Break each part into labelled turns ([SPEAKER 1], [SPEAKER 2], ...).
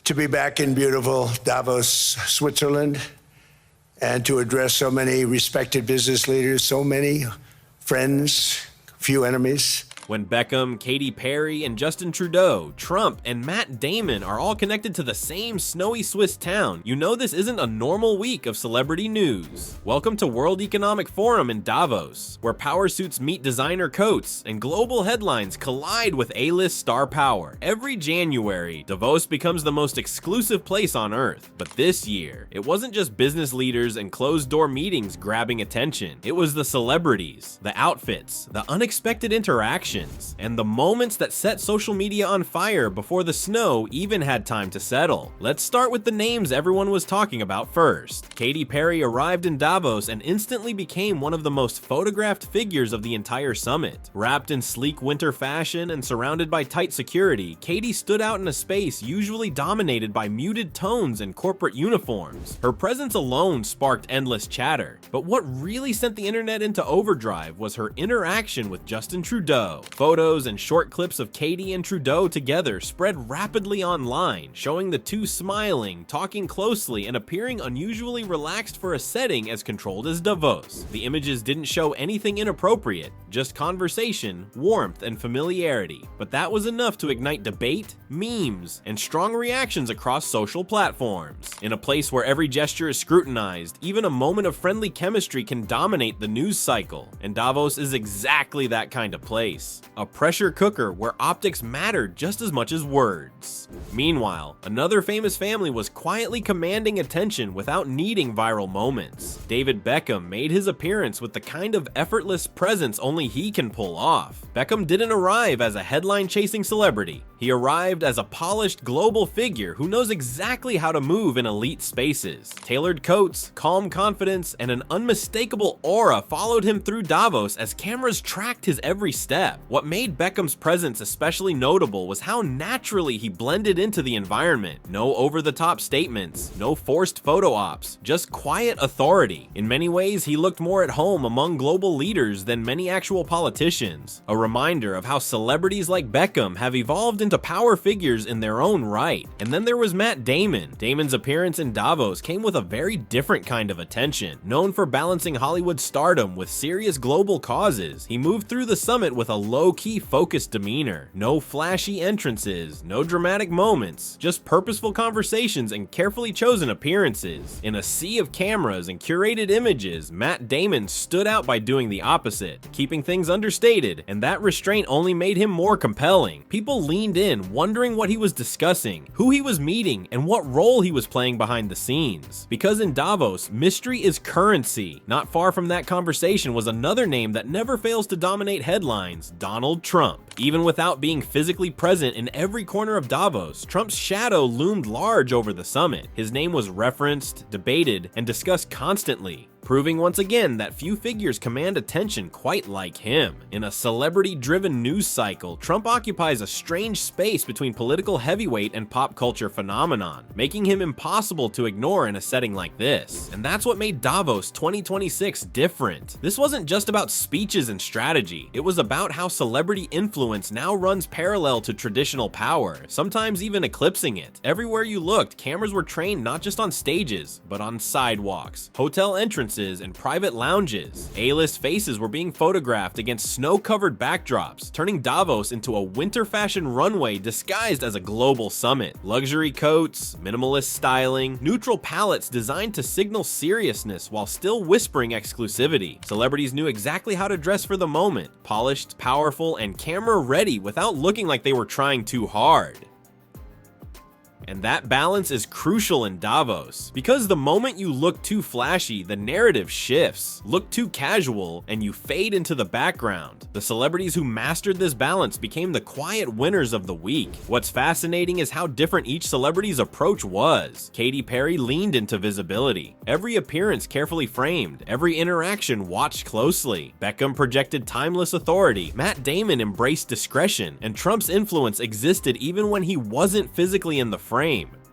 [SPEAKER 1] to be back in beautiful Davos, Switzerland, and to address so many respected business leaders, so many friends, few enemies.
[SPEAKER 2] When Beckham, Katy Perry, and Justin Trudeau, Trump, and Matt Damon are all connected to the same snowy Swiss town, you know this isn't a normal week of celebrity news. Welcome to World Economic Forum in Davos, where power suits meet designer coats, and global headlines collide with A-list star power. Every January, Davos becomes the most exclusive place on Earth. But this year, it wasn't just business leaders and closed-door meetings grabbing attention. It was the celebrities, the outfits, the unexpected interactions, and the moments that set social media on fire before the snow even had time to settle. Let's start with the names everyone was talking about first. Katy Perry arrived in Davos and instantly became one of the most photographed figures of the entire summit. Wrapped in sleek winter fashion and surrounded by tight security, Katy stood out in a space usually dominated by muted tones and corporate uniforms. Her presence alone sparked endless chatter. But what really sent the internet into overdrive was her interaction with Justin Trudeau. Photos and short clips of Katy and Trudeau together spread rapidly online, showing the two smiling, talking closely, and appearing unusually relaxed for a setting as controlled as Davos. The images didn't show anything inappropriate, just conversation, warmth, and familiarity. But that was enough to ignite debate, memes, and strong reactions across social platforms. In a place where every gesture is scrutinized, even a moment of friendly chemistry can dominate the news cycle, and Davos is exactly that kind of place. A pressure cooker where optics mattered just as much as words. Meanwhile, another famous family was quietly commanding attention without needing viral moments. David Beckham made his appearance with the kind of effortless presence only he can pull off. Beckham didn't arrive as a headline-chasing celebrity. He arrived as a polished global figure who knows exactly how to move in elite spaces. Tailored coats, calm confidence, and an unmistakable aura followed him through Davos as cameras tracked his every step. What made Beckham's presence especially notable was how naturally he blended into the environment. No over-the-top statements, no forced photo ops, just quiet authority. In many ways, he looked more at home among global leaders than many actual politicians. A reminder of how celebrities like Beckham have evolved into power figures in their own right. And then there was Matt Damon. Damon's appearance in Davos came with a very different kind of attention. Known for balancing Hollywood stardom with serious global causes, he moved through the summit with a low-key focused demeanor. No flashy entrances, no dramatic moments, just purposeful conversations and carefully chosen appearances. In a sea of cameras and curated images, Matt Damon stood out by doing the opposite, keeping things understated, and that restraint only made him more compelling. People leaned in, wondering what he was discussing, who he was meeting, and what role he was playing behind the scenes. Because in Davos, mystery is currency. Not far from that conversation was another name that never fails to dominate headlines: Donald Trump. Even without being physically present in every corner of Davos, Trump's shadow loomed large over the summit. His name was referenced, debated, and discussed constantly, proving once again that few figures command attention quite like him. In a celebrity-driven news cycle, Trump occupies a strange space between political heavyweight and pop culture phenomenon, making him impossible to ignore in a setting like this. And that's what made Davos 2026 different. This wasn't just about speeches and strategy. It was about how celebrity influence now runs parallel to traditional power, sometimes even eclipsing it. Everywhere you looked, cameras were trained not just on stages, but on sidewalks, hotel entrances, and private lounges. A-list faces were being photographed against snow-covered backdrops, turning Davos into a winter fashion runway disguised as a global summit. Luxury coats, minimalist styling, neutral palettes designed to signal seriousness while still whispering exclusivity. Celebrities knew exactly how to dress for the moment, polished, powerful, and camera-ready without looking like they were trying too hard. And that balance is crucial in Davos, because the moment you look too flashy, the narrative shifts. Look too casual, and you fade into the background. The celebrities who mastered this balance became the quiet winners of the week. What's fascinating is how different each celebrity's approach was. Katy Perry leaned into visibility. Every appearance carefully framed, every interaction watched closely. Beckham projected timeless authority. Matt Damon embraced discretion, and Trump's influence existed even when he wasn't physically in the frame.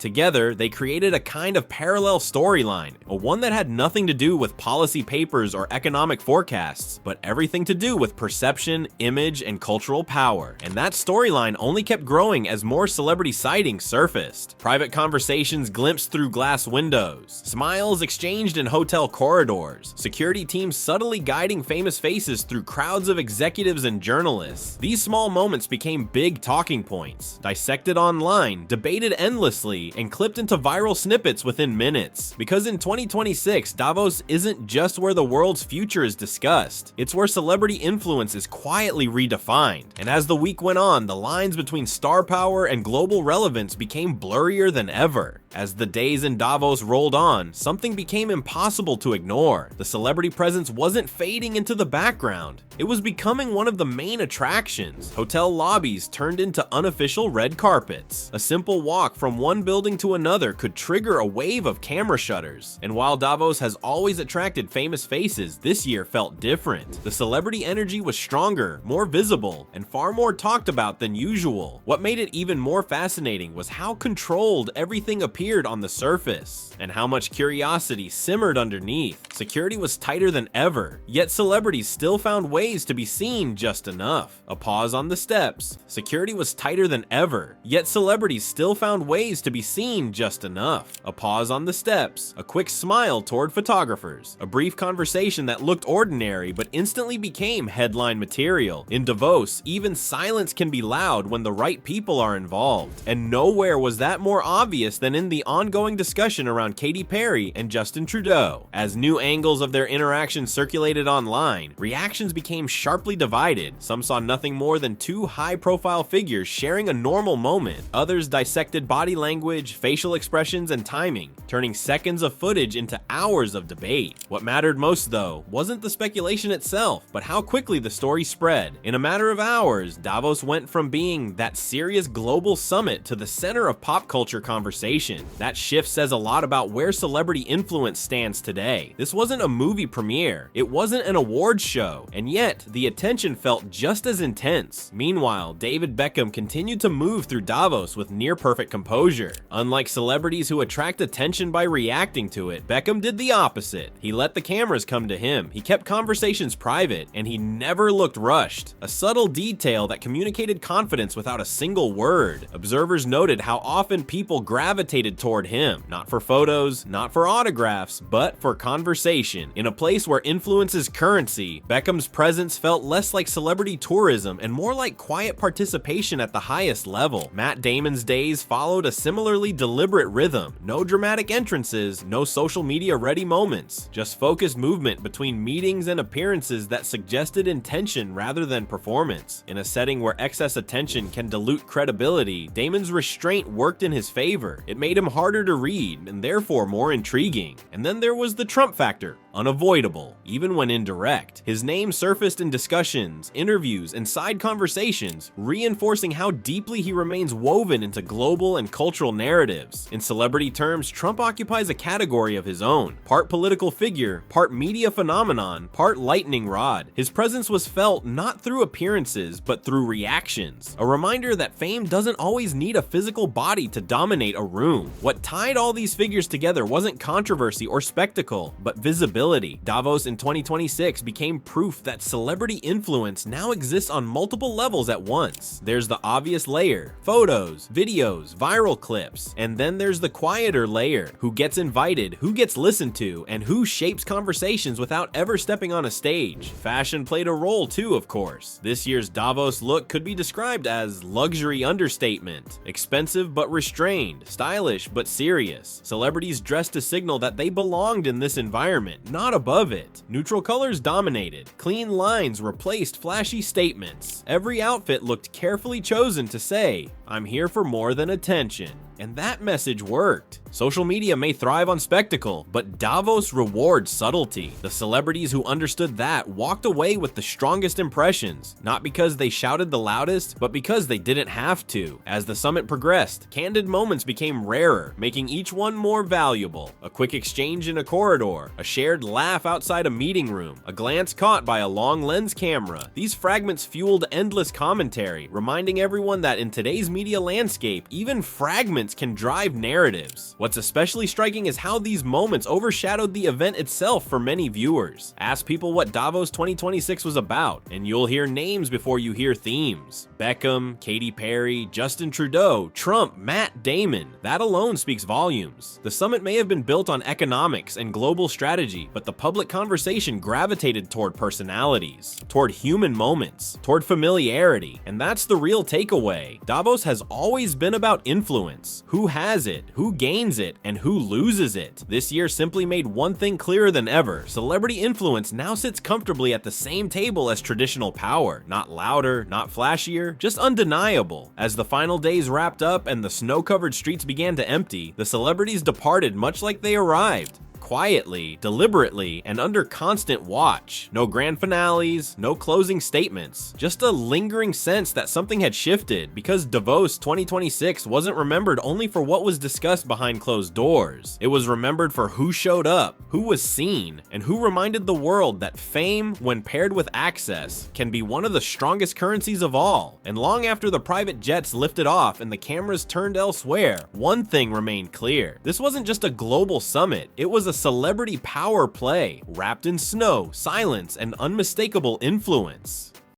[SPEAKER 2] Together, they created a kind of parallel storyline, a one that had nothing to do with policy papers or economic forecasts, but everything to do with perception, image, and cultural power. And that storyline only kept growing as more celebrity sightings surfaced. Private conversations glimpsed through glass windows, smiles exchanged in hotel corridors, security teams subtly guiding famous faces through crowds of executives and journalists. These small moments became big talking points, dissected online, debated endlessly, and clipped into viral snippets within minutes. Because in 2026, Davos isn't just where the world's future is discussed, it's where celebrity influence is quietly redefined. And as the week went on, the lines between star power and global relevance became blurrier than ever. As the days in Davos rolled on, something became impossible to ignore. The celebrity presence wasn't fading into the background. It was becoming one of the main attractions. Hotel lobbies turned into unofficial red carpets. A simple walk from one building to another could trigger a wave of camera shutters. And while Davos has always attracted famous faces, this year felt different. The celebrity energy was stronger, more visible, and far more talked about than usual. What made it even more fascinating was how controlled everything appeared on the surface, and how much curiosity simmered underneath. Security was tighter than ever, yet celebrities still found ways to be seen just enough. A pause on the steps. Security was tighter than ever, yet celebrities still found ways to be seen just enough. A pause on the steps. A quick smile toward photographers. A brief conversation that looked ordinary but instantly became headline material. In Davos, even silence can be loud when the right people are involved. And nowhere was that more obvious than in the ongoing discussion around Katy Perry and Justin Trudeau. As new angles of their interaction circulated online, reactions became sharply divided. Some saw nothing more than two high-profile figures sharing a normal moment. Others dissected body language, facial expressions, and timing, turning seconds of footage into hours of debate. What mattered most, though, wasn't the speculation itself, but how quickly the story spread. In a matter of hours, Davos went from being that serious global summit to the center of pop culture conversation. That shift says a lot about where celebrity influence stands today. This wasn't a movie premiere, it wasn't an awards show, and yet the attention felt just as intense. Meanwhile, David Beckham continued to move through Davos with near-perfect composure. Unlike celebrities who attract attention by reacting to it, Beckham did the opposite. He let the cameras come to him, he kept conversations private, and he never looked rushed. A subtle detail that communicated confidence without a single word. Observers noted how often people gravitated toward him, not for photos, not for autographs, but for conversation. In a place where influence is currency, Beckham's presence felt less like celebrity tourism and more like quiet participation at the highest level. Matt Damon's days followed a similarly deliberate rhythm. No dramatic entrances, no social media ready moments, just focused movement between meetings and appearances that suggested intention rather than performance. In a setting where excess attention can dilute credibility, Damon's restraint worked in his favor. It made him harder to read and therefore more intriguing. And then there was the Trump factor. Unavoidable, even when indirect. His name surfaced in discussions, interviews, and side conversations, reinforcing how deeply he remains woven into global and cultural narratives. In celebrity terms, Trump occupies a category of his own. Part political figure, part media phenomenon, part lightning rod. His presence was felt not through appearances, but through reactions. A reminder that fame doesn't always need a physical body to dominate a room. What tied all these figures together wasn't controversy or spectacle, but visibility. Davos in 2026 became proof that celebrity influence now exists on multiple levels at once. There's the obvious layer, photos, videos, viral clips, and then there's the quieter layer, who gets invited, who gets listened to, and who shapes conversations without ever stepping on a stage. Fashion played a role too, of course. This year's Davos look could be described as luxury understatement, expensive but restrained, stylish but serious. Celebrities dressed to signal that they belonged in this environment, not above it. Neutral colors dominated. Clean lines replaced flashy statements. Every outfit looked carefully chosen to say, "I'm here for more than attention." And that message worked. Social media may thrive on spectacle, but Davos rewards subtlety. The celebrities who understood that walked away with the strongest impressions, not because they shouted the loudest, but because they didn't have to. As the summit progressed, candid moments became rarer, making each one more valuable. A quick exchange in a corridor, a shared laugh outside a meeting room, a glance caught by a long lens camera. These fragments fueled endless commentary, reminding everyone that in today's media landscape, even fragments can drive narratives. What's especially striking is how these moments overshadowed the event itself for many viewers. Ask people what Davos 2026 was about, and you'll hear names before you hear themes. Beckham, Katy Perry, Justin Trudeau, Trump, Matt Damon. That alone speaks volumes. The summit may have been built on economics and global strategy, but the public conversation gravitated toward personalities, toward human moments, toward familiarity, and that's the real takeaway. Davos has always been about influence. Who has it, who gains it, and who loses it. This year simply made one thing clearer than ever. Celebrity influence now sits comfortably at the same table as traditional power. Not louder, not flashier, just undeniable. As the final days wrapped up and the snow-covered streets began to empty, the celebrities departed much like they arrived. Quietly, deliberately, and under constant watch. No grand finales, no closing statements, just a lingering sense that something had shifted, because Davos 2026 wasn't remembered only for what was discussed behind closed doors. It was remembered for who showed up, who was seen, and who reminded the world that fame, when paired with access, can be one of the strongest currencies of all. And long after the private jets lifted off and the cameras turned elsewhere, one thing remained clear. This wasn't just a global summit, it was a celebrity power play, wrapped in snow, silence, and unmistakable influence.